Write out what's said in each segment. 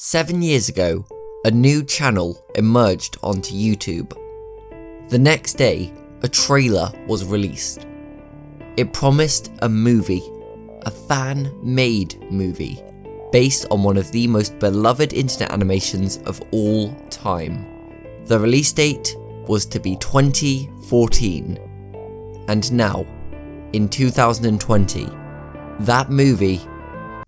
7 years ago, a new channel emerged onto YouTube. The next day, a trailer was released. It promised a movie, a fan-made movie, based on one of the most beloved internet animations of all time. The release date was to be 2014. And now, in 2020, that movie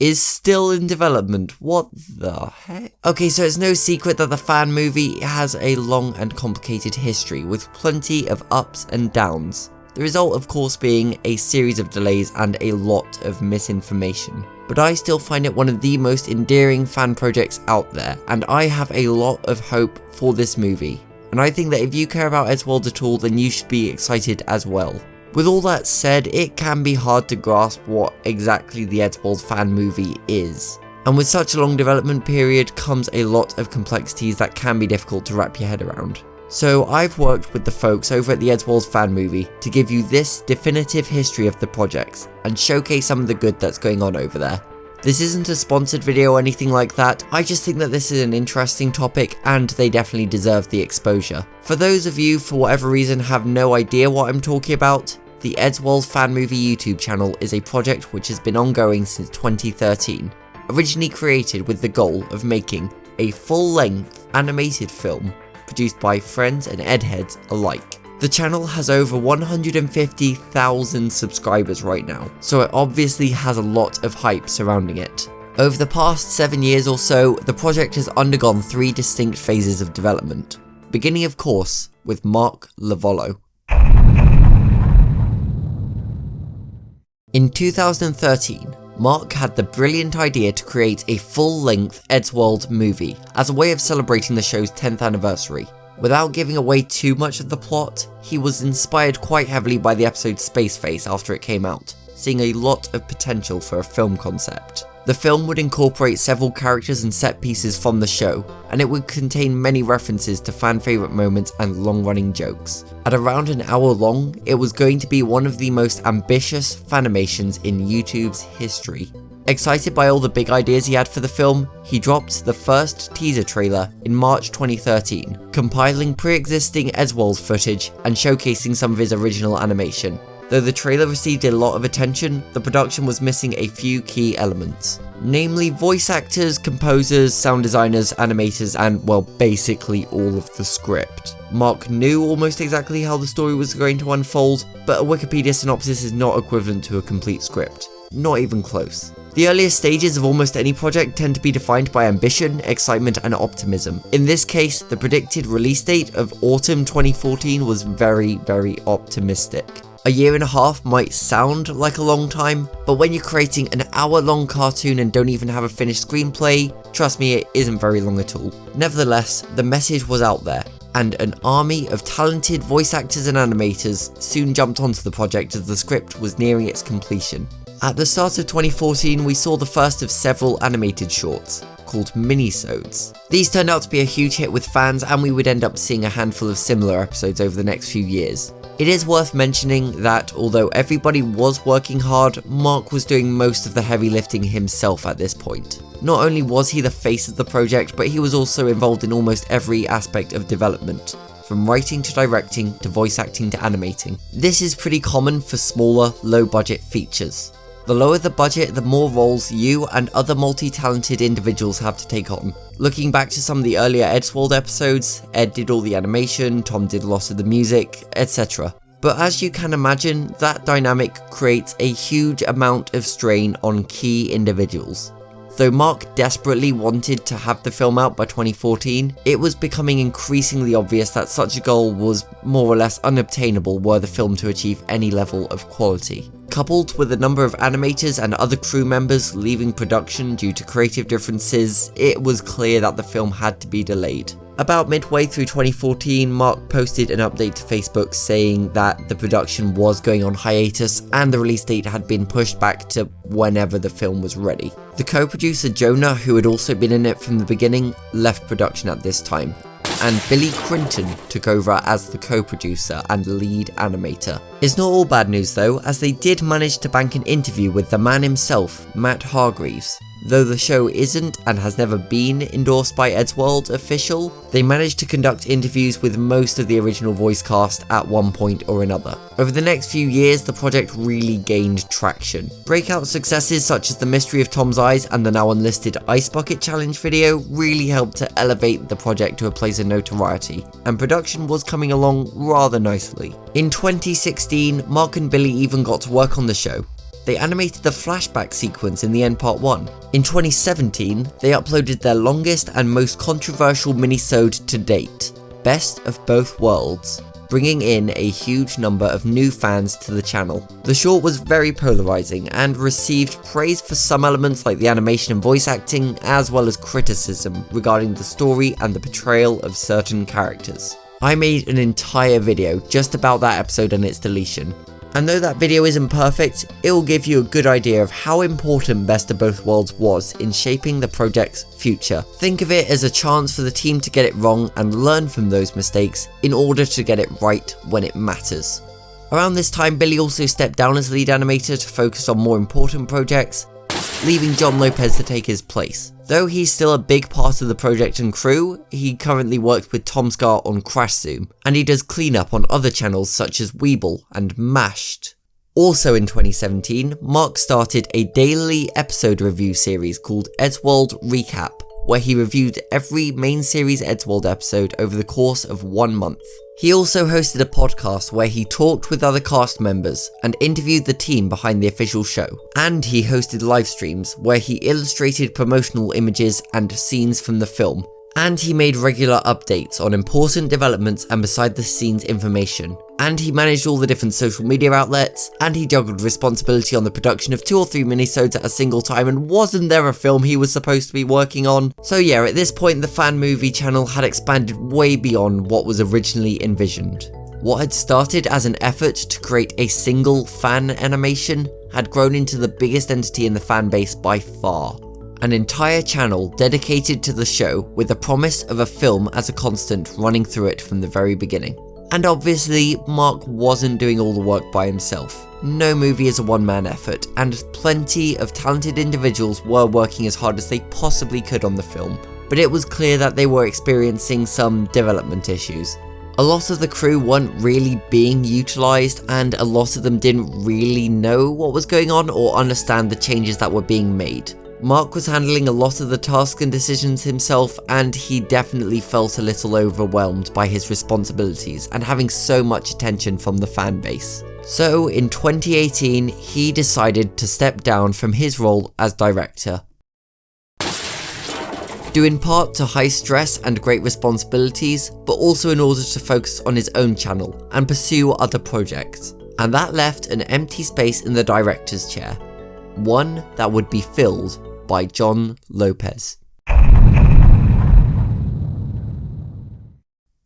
is still in development. What the heck? Okay, so it's no secret that the fan movie has a long and complicated history with plenty of ups and downs. The result, of course, being a series of delays and a lot of misinformation. But I still find it one of the most endearing fan projects out there, and I have a lot of hope for this movie. And I think that if you care about Eddsworld at all, then you should be excited as well. With all that said, it can be hard to grasp what exactly the Eddsworld fan movie is. And with such a long development period comes a lot of complexities that can be difficult to wrap your head around. So I've worked with the folks over at the Eddsworld Fan Movie to give you this definitive history of the projects and showcase some of the good that's going on over there. This isn't a sponsored video or anything like that, I just think that this is an interesting topic and they definitely deserve the exposure. For those of you, for whatever reason, have no idea what I'm talking about, the Eddsworld Fan Movie YouTube channel is a project which has been ongoing since 2013, originally created with the goal of making a full-length animated film produced by friends and Edheads alike. The channel has over 150,000 subscribers right now, so it obviously has a lot of hype surrounding it. Over the past 7 years or so, the project has undergone 3 distinct phases of development, beginning of course with Mark Lavolo. In 2013, Mark had the brilliant idea to create a full-length Eddsworld movie as a way of celebrating the show's 10th anniversary. Without giving away too much of the plot, he was inspired quite heavily by the episode Space Face after it came out, seeing a lot of potential for a film concept. The film would incorporate several characters and set pieces from the show, and it would contain many references to fan favourite moments and long-running jokes. At around an hour long, it was going to be one of the most ambitious fanimations in YouTube's history. Excited by all the big ideas he had for the film, he dropped the first teaser trailer in March 2013, compiling pre-existing Eddsworld footage and showcasing some of his original animation. Though the trailer received a lot of attention, the production was missing a few key elements. Namely voice actors, composers, sound designers, animators, and, well, basically all of the script. Mark knew almost exactly how the story was going to unfold, but a Wikipedia synopsis is not equivalent to a complete script. Not even close. The earliest stages of almost any project tend to be defined by ambition, excitement, and optimism. In this case, the predicted release date of autumn 2014 was very, very optimistic. A year and a half might sound like a long time, but when you're creating an hour-long cartoon and don't even have a finished screenplay, trust me, it isn't very long at all. Nevertheless, the message was out there, and an army of talented voice actors and animators soon jumped onto the project as the script was nearing its completion. At the start of 2014, we saw the first of several animated shorts, called minisodes. These turned out to be a huge hit with fans, and we would end up seeing a handful of similar episodes over the next few years. It is worth mentioning that although everybody was working hard, Mark was doing most of the heavy lifting himself at this point. Not only was he the face of the project, but he was also involved in almost every aspect of development, from writing to directing to voice acting to animating. This is pretty common for smaller, low-budget features. The lower the budget, the more roles you and other multi-talented individuals have to take on. Looking back to some of the earlier Eddsworld episodes, Ed did all the animation, Tom did a lot of the music, etc. But as you can imagine, that dynamic creates a huge amount of strain on key individuals. Though Mark desperately wanted to have the film out by 2014, it was becoming increasingly obvious that such a goal was more or less unobtainable were the film to achieve any level of quality. Coupled with a number of animators and other crew members leaving production due to creative differences, it was clear that the film had to be delayed. About midway through 2014, Mark posted an update to Facebook saying that the production was going on hiatus and the release date had been pushed back to whenever the film was ready. The co-producer Jonah, who had also been in it from the beginning, left production at this time, and Billy Crinton took over as the co-producer and lead animator. It's not all bad news though, as they did manage to bank an interview with the man himself, Matt Hargreaves. Though the show isn't and has never been endorsed by Eddsworld Official, they managed to conduct interviews with most of the original voice cast at one point or another. Over the next few years, the project really gained traction. Breakout successes such as the Mystery of Tom's Eyes and the now unlisted Ice Bucket Challenge video really helped to elevate the project to a place of notoriety, and production was coming along rather nicely. In 2016, Mark and Billy even got to work on the show. They animated the flashback sequence in the end part 1. In 2017, they uploaded their longest and most controversial minisode to date, Best of Both Worlds, bringing in a huge number of new fans to the channel. The short was very polarizing and received praise for some elements like the animation and voice acting, as well as criticism regarding the story and the portrayal of certain characters. I made an entire video just about that episode and its deletion. And though that video isn't perfect, it will give you a good idea of how important Best of Both Worlds was in shaping the project's future. Think of it as a chance for the team to get it wrong and learn from those mistakes in order to get it right when it matters. Around this time, Billy also stepped down as lead animator to focus on more important projects, leaving John Lopez to take his place. Though he's still a big part of the project and crew, he currently works with Tom Scar on Crash Zoom, and he does cleanup on other channels such as Weeble and Mashed. Also in 2017, Mark started a daily episode review series called Eddsworld Recap, where he reviewed every main series Eddsworld episode over the course of 1 month. He also hosted a podcast where he talked with other cast members and interviewed the team behind the official show. And he hosted live streams where he illustrated promotional images and scenes from the film. And he made regular updates on important developments and behind the scenes information. And he managed all the different social media outlets, and he juggled responsibility on the production of 2 or 3 minisodes at a single time, and wasn't there a film he was supposed to be working on? So yeah, at this point the fan movie channel had expanded way beyond what was originally envisioned. What had started as an effort to create a single fan animation had grown into the biggest entity in the fan base by far. An entire channel dedicated to the show with the promise of a film as a constant running through it from the very beginning. And obviously, Mark wasn't doing all the work by himself. No movie is a one-man effort, and plenty of talented individuals were working as hard as they possibly could on the film. But it was clear that they were experiencing some development issues. A lot of the crew weren't really being utilised, and a lot of them didn't really know what was going on or understand the changes that were being made. Mark was handling a lot of the tasks and decisions himself, and he definitely felt a little overwhelmed by his responsibilities and having so much attention from the fan base. So in 2018, he decided to step down from his role as director. Due in part to high stress and great responsibilities, but also in order to focus on his own channel and pursue other projects. And that left an empty space in the director's chair. One that would be filled by John Lopez.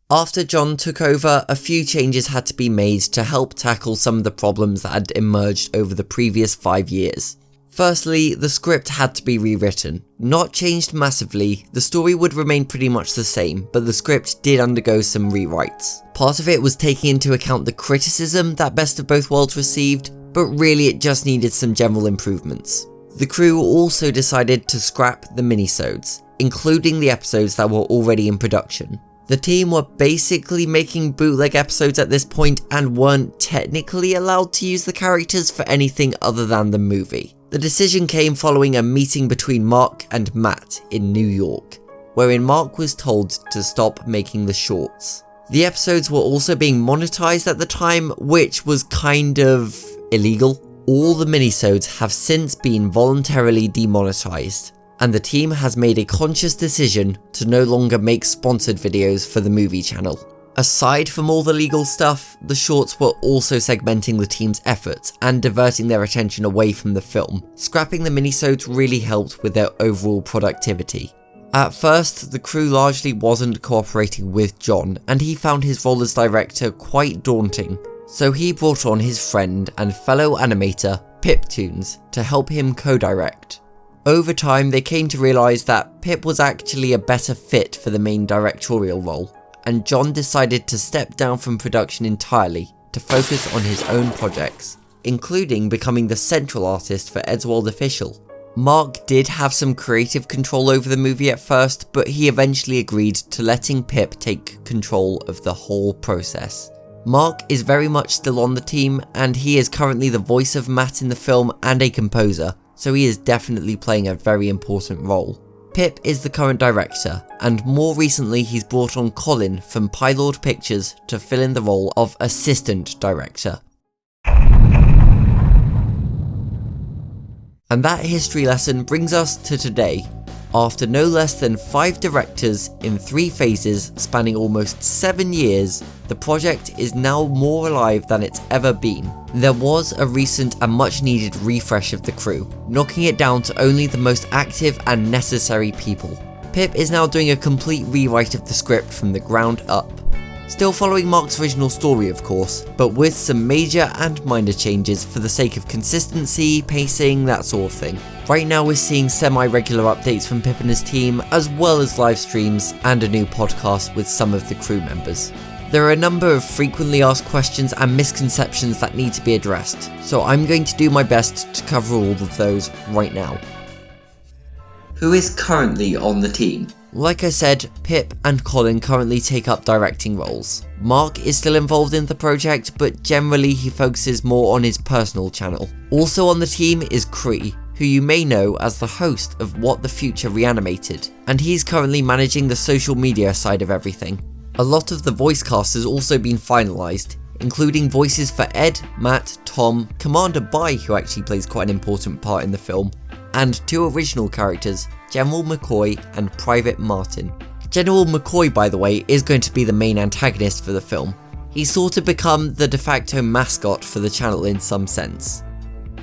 After John took over, a few changes had to be made to help tackle some of the problems that had emerged over the previous 5 years. Firstly, the script had to be rewritten. Not changed massively, the story would remain pretty much the same, but the script did undergo some rewrites. Part of it was taking into account the criticism that Best of Both Worlds received, but really it just needed some general improvements. The crew also decided to scrap the minisodes, including the episodes that were already in production. The team were basically making bootleg episodes at this point and weren't technically allowed to use the characters for anything other than the movie. The decision came following a meeting between Mark and Matt in New York, wherein Mark was told to stop making the shorts. The episodes were also being monetized at the time, which was kind of illegal. All the minisodes have since been voluntarily demonetized, and the team has made a conscious decision to no longer make sponsored videos for the movie channel. Aside from all the legal stuff, the shorts were also segmenting the team's efforts and diverting their attention away from the film. Scrapping the minisodes really helped with their overall productivity. At first, the crew largely wasn't cooperating with John, and he found his role as director quite daunting. So he brought on his friend and fellow animator, Piptoons, to help him co-direct. Over time, they came to realise that Pip was actually a better fit for the main directorial role, and John decided to step down from production entirely to focus on his own projects, including becoming the central artist for Eddsworld Official. Mark did have some creative control over the movie at first, but he eventually agreed to letting Pip take control of the whole process. Mark is very much still on the team, and he is currently the voice of Matt in the film and a composer, so he is definitely playing a very important role. Pip is the current director, and more recently he's brought on Collin from Pylord Pictures to fill in the role of assistant director. And that history lesson brings us to today. After no less than 5 directors in 3 phases spanning almost 7 years, the project is now more alive than it's ever been. There was a recent and much needed refresh of the crew, knocking it down to only the most active and necessary people. Pip is now doing a complete rewrite of the script from the ground up. Still following Mark's original story of course, but with some major and minor changes for the sake of consistency, pacing, that sort of thing. Right now we're seeing semi-regular updates from Pip and his team, as well as live streams and a new podcast with some of the crew members. There are a number of frequently asked questions and misconceptions that need to be addressed, so I'm going to do my best to cover all of those right now. Who is currently on the team? Like I said, Pip and Collin currently take up directing roles. Mark is still involved in the project, but generally he focuses more on his personal channel. Also on the team is Cree, who you may know as the host of What the Future Reanimated, and he's currently managing the social media side of everything. A lot of the voice cast has also been finalised, including voices for Ed, Matt, Tom, Commander Bai, who actually plays quite an important part in the film, and 2 original characters, General McCoy and Private Martin. General McCoy, by the way, is going to be the main antagonist for the film. He's sort of become the de facto mascot for the channel in some sense.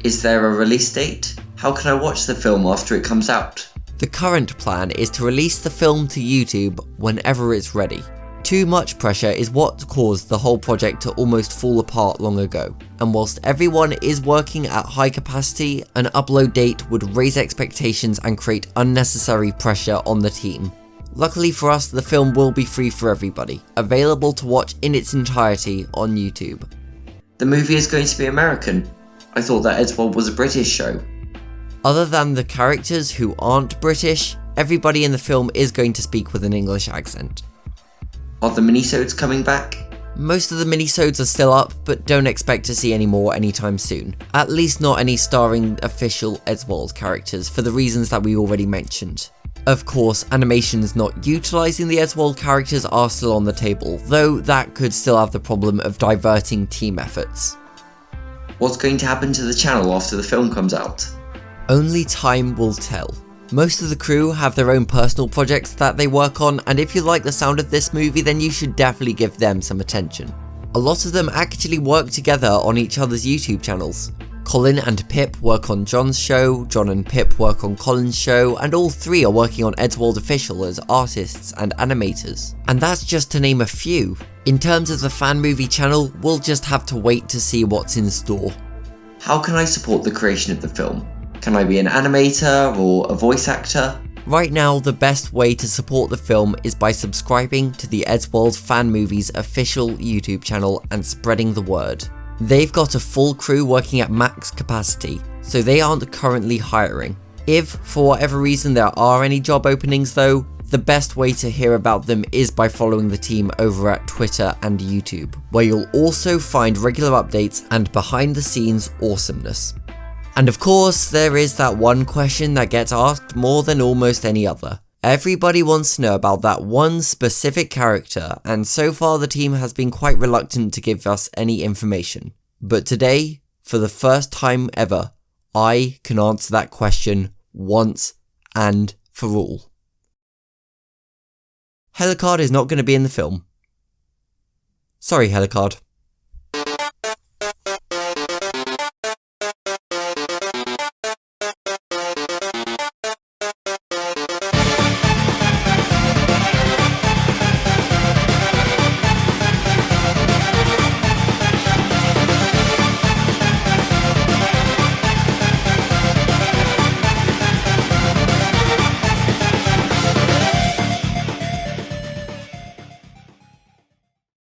Is there a release date? How can I watch the film after it comes out? The current plan is to release the film to YouTube whenever it's ready. Too much pressure is what caused the whole project to almost fall apart long ago, and whilst everyone is working at high capacity, an upload date would raise expectations and create unnecessary pressure on the team. Luckily for us, the film will be free for everybody, available to watch in its entirety on YouTube. The movie is going to be American. I thought that Eddsworld was a British show. Other than the characters who aren't British, everybody in the film is going to speak with an English accent. Are the minisodes coming back? Most of the minisodes are still up, but don't expect to see any more anytime soon. At least not any starring official Eddsworld characters, for the reasons that we already mentioned. Of course, animations not utilising the Eddsworld characters are still on the table, though that could still have the problem of diverting team efforts. What's going to happen to the channel after the film comes out? Only time will tell. Most of the crew have their own personal projects that they work on, and if you like the sound of this movie, then you should definitely give them some attention. A lot of them actually work together on each other's YouTube channels. Collin and Pip work on John's show, John and Pip work on Collin's show, and all 3 are working on Eddsworld Official as artists and animators. And that's just to name a few. In terms of the fan movie channel, we'll just have to wait to see what's in store. How can I support the creation of the film? Can I be an animator or a voice actor? Right now, the best way to support the film is by subscribing to the Eddsworld Fan Movie's official YouTube channel and spreading the word. They've got a full crew working at max capacity, so they aren't currently hiring. If, for whatever reason, there are any job openings though, the best way to hear about them is by following the team over at Twitter and YouTube, where you'll also find regular updates and behind the scenes awesomeness. And of course, there is that one question that gets asked more than almost any other. Everybody wants to know about that one specific character, and so far the team has been quite reluctant to give us any information. But today, for the first time ever, I can answer that question once and for all. Helicard is not going to be in the film. Sorry, Helicard.